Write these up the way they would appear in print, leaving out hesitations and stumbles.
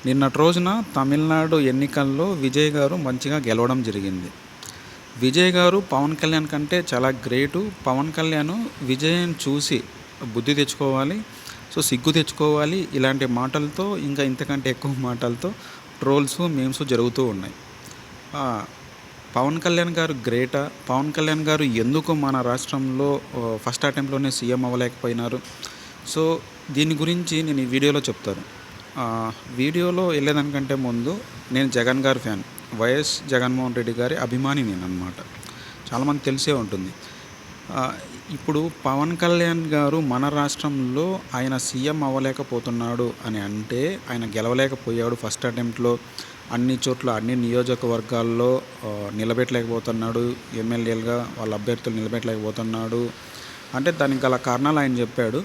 నిన్నటి రోజున తమిళనాడు ఎన్నికల్లో విజయ్ గారు మంచిగా గెలవడం జరిగింది. విజయ్ గారు పవన్ కళ్యాణ్ కంటే చాలా గ్రేటు. పవన్ కళ్యాణ్ విజయ్‌ని చూసి బుద్ధి తెచ్చుకోవాలి, సిగ్గు తెచ్చుకోవాలి. ఇలాంటి మాటలతో ఇంకా ఇంతకంటే ఎక్కువ మాటలతో ట్రోల్స్, మీమ్స్ జరుగుతూ ఉన్నాయి. పవన్ కళ్యాణ్ గారు గ్రేటా? పవన్ కళ్యాణ్ గారు ఎందుకు మన రాష్ట్రంలో ఫస్ట్ అటెంప్ట్‌లోనే సీఎం అవ్వలేకపోయినారు? సో, దీని గురించి నేను ఈ వీడియోలో చెప్తాను. వీడియోలో వెళ్ళేదానికంటే ముందు నేను జగన్ గారి ఫ్యాన్. వైఎస్ జగన్మోహన్ రెడ్డి గారి అభిమాని నేనన్నమాట. చాలామంది తెలిసే ఉంటుంది. ఇప్పుడు పవన్ కళ్యాణ్ గారు మన రాష్ట్రంలో ఆయన సీఎం అవ్వలేకపోతున్నాడు అని అంటే, ఆయన గెలవలేకపోయాడు ఫస్ట్ అటెంప్ట్‌లో. అన్ని చోట్ల అన్ని నియోజకవర్గాల్లో నిలబెట్టలేకపోతున్నాడు. ఎమ్మెల్యేలుగా వాళ్ళ అభ్యర్థులు నిలబెట్టలేకపోతున్నాడు అంటే దానికి గల కారణాలు ఆయన చెప్పాడు.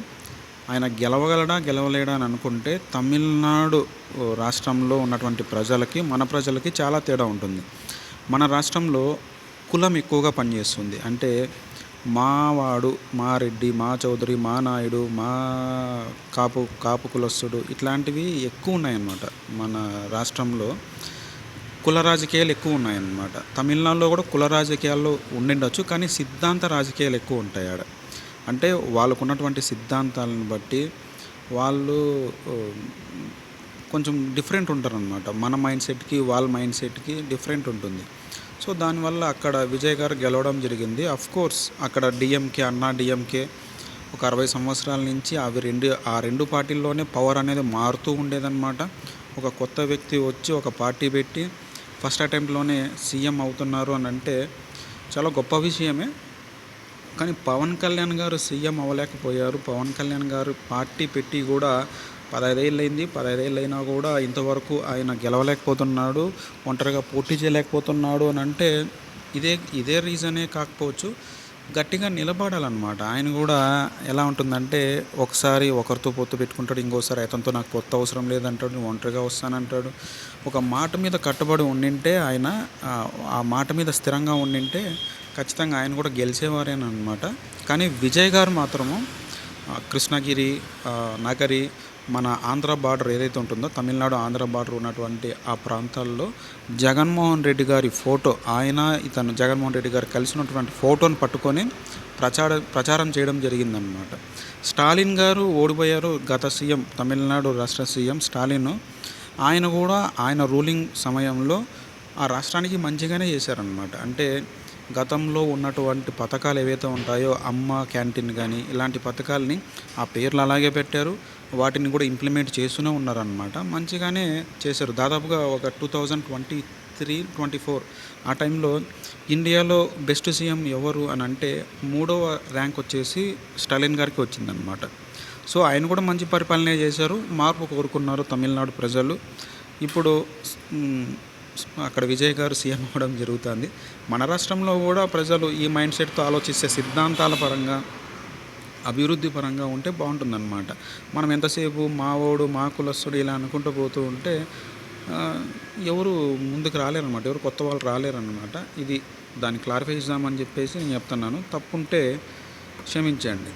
ఆయన గెలవగలడా, గెలవలేడా అని అనుకుంటే తమిళనాడు రాష్ట్రంలో ఉన్నటువంటి ప్రజలకి, మన ప్రజలకి చాలా తేడా ఉంటుంది. మన రాష్ట్రంలో కులం ఎక్కువగా పనిచేస్తుంది. అంటే మా వాడు, మా రెడ్డి, మా చౌదరి, మా నాయుడు, మా కాపు కులస్తుడు ఇట్లాంటివి ఎక్కువ ఉన్నాయన్నమాట. మన రాష్ట్రంలో కుల రాజకీయాలు ఎక్కువ ఉన్నాయన్నమాట. తమిళనాడులో కూడా కుల రాజకీయాలు ఉండిండొచ్చు, కానీ సిద్ధాంత రాజకీయాలు ఎక్కువ ఉంటాయి ఆడ. అంటే వాళ్ళకున్నటువంటి సిద్ధాంతాలను బట్టి వాళ్ళు కొంచెం డిఫరెంట్ ఉంటారనమాట. మన మైండ్ సెట్‌కి, వాళ్ళ మైండ్ సెట్‌కి డిఫరెంట్ ఉంటుంది. సో, దానివల్ల అక్కడ విజయ్ గారు గెలవడం జరిగింది. అఫ్‌కోర్స్ అక్కడ డీఎంకే, అన్నా డీఎంకే ఒక 60 సంవత్సరాల నుంచి ఆ రెండు పార్టీల్లోనే పవర్ అనేది మారుతూ ఉండేదన్నమాట. ఒక కొత్త వ్యక్తి వచ్చి ఒక పార్టీ పెట్టి ఫస్ట్ అటెంప్ట్‌లోనే సీఎం అవుతున్నారు అని అంటే చాలా గొప్ప విషయమే. కానీ పవన్ కళ్యాణ్ గారు సీఎం అవ్వలేకపోయారు. పవన్ కళ్యాణ్ గారు పార్టీ పెట్టి కూడా 15 ఏళ్ళు అయింది. 15 ఏళ్ళు అయినా కూడా ఇంతవరకు ఆయన గెలవలేకపోతున్నాడు, ఒంటరిగా పోటీ చేయలేకపోతున్నాడు అని అంటే ఇదే రీజనే కాకపోవచ్చు. గట్టిగా నిలబడాలన్నమాట. ఆయన కూడా ఎలా ఉంటుందంటే, ఒకసారి ఒకరితో పొత్తు పెట్టుకుంటాడు, ఇంకోసారి అతనితో నాకు పొత్తు అవసరం లేదంటాడు, ఒంటరిగా వస్తానంటాడు. ఒక మాట మీద కట్టుబడి ఉండింటే ఆయన, ఆ మాట మీద స్థిరంగా ఉండింటే ఖచ్చితంగా ఆయన కూడా గెలిచేవారేనమాట. కానీ విజయ్ గారు మాత్రము కృష్ణగిరి, నగరి, మన ఆంధ్ర బార్డర్ ఏదైతే ఉంటుందో, తమిళనాడు ఆంధ్ర బార్డర్ ఉన్నటువంటి ఆ ప్రాంతాల్లో జగన్మోహన్ రెడ్డి గారి ఫోటో, ఇతను జగన్మోహన్ రెడ్డి గారు కలిసినటువంటి ఫోటోని పట్టుకొని ప్రచారం చేయడం జరిగిందనమాట. స్టాలిన్ గారు ఓడిపోయారు. గత సీఎం, తమిళనాడు రాష్ట్ర సీఎం స్టాలిన్. ఆయన కూడా ఆయన రూలింగ్ సమయంలో ఆ రాష్ట్రానికి మంచిగానే చేశారనమాట. అంటే గతంలో ఉన్నటువంటి పథకాలు ఏవైతే ఉంటాయో, అమ్మ క్యాంటీన్ కానీ ఇలాంటి పథకాలని ఆ పేర్లు అలాగే పెట్టారు. వాటిని కూడా ఇంప్లిమెంట్ చేస్తూనే ఉన్నారనమాట. మంచిగానే చేశారు. దాదాపుగా ఒక 2023, 24 ఆ టైంలో ఇండియాలో బెస్ట్ సీఎం ఎవరు అని అంటే 3వ ర్యాంక్ వచ్చేసి స్టాలిన్ గారికి వచ్చిందనమాట. సో, ఆయన కూడా మంచి పరిపాలనే చేశారు. మార్పు కోరుకున్నారు తమిళనాడు ప్రజలు. ఇప్పుడు అక్కడ విజయ్ గారు సీఎం అవ్వడం జరుగుతుంది. మన రాష్ట్రంలో కూడా ప్రజలు ఈ మైండ్ సెట్‌తో ఆలోచిస్తే, సిద్ధాంతాల పరంగా, అభివృద్ధి పరంగా ఉంటే బాగుంటుందన్నమాట. మనం ఎంతసేపు మావోడు, మా కులస్తుడు ఇలా అనుకుంటూ పోతూ ఉంటే ఎవరు ముందుకు రాలేరనమాట. ఎవరు కొత్త వాళ్ళు రాలేరనమాట. ఇది దాన్ని క్లారిఫై చేద్దామని చెప్పేసి నేను చెప్తున్నాను. తప్పుంటే క్షమించండి.